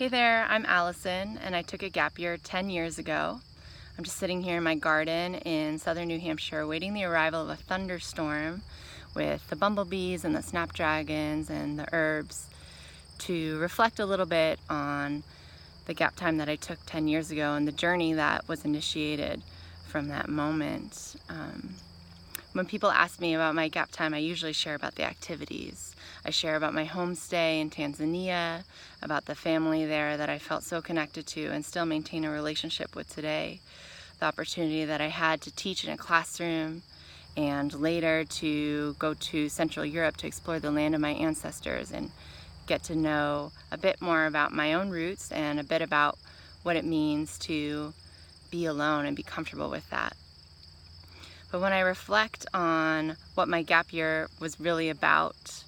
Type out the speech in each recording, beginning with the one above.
Hey there, I'm Allison, and I took a gap year 10 years ago. I'm just sitting here in my garden in southern New Hampshire waiting the arrival of a thunderstorm with the bumblebees and the snapdragons and the herbs to reflect a little bit on the gap time that I took 10 years ago and the journey that was initiated from that moment. When people ask me about my gap time, I usually share about the activities. I share about my homestay in Tanzania, about the family there that I felt so connected to and still maintain a relationship with today, the opportunity that I had to teach in a classroom, and later to go to Central Europe to explore the land of my ancestors and get to know a bit more about my own roots and a bit about what it means to be alone and be comfortable with that. But when I reflect on what my gap year was really about,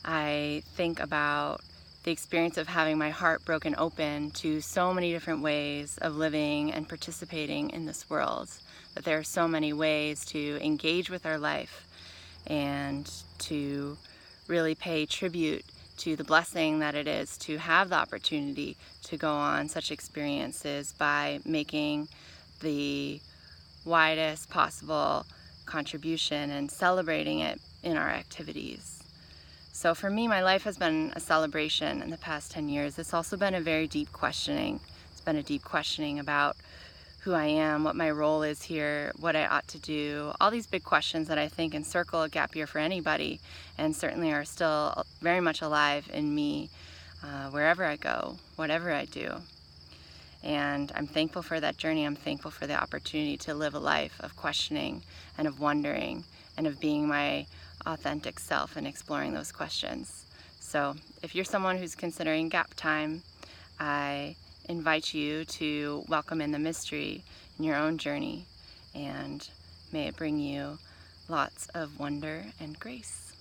I think about the experience of having my heart broken open to so many different ways of living and participating in this world, that there are so many ways to engage with our life and to really pay tribute to the blessing that it is to have the opportunity to go on such experiences by making the widest possible contribution and celebrating it in our activities. So for me, my life has been a celebration in the past 10 years. It's also been a very deep questioning. It's been a deep questioning about who I am, what my role is here, what I ought to do, all these big questions that I think encircle a gap year for anybody, and certainly are still very much alive in me wherever I go, whatever I do. And I'm thankful for that journey. I'm thankful for the opportunity to live a life of questioning and of wondering and of being my authentic self and exploring those questions. So if you're someone who's considering gap time, I invite you to welcome in the mystery in your own journey, and may it bring you lots of wonder and grace.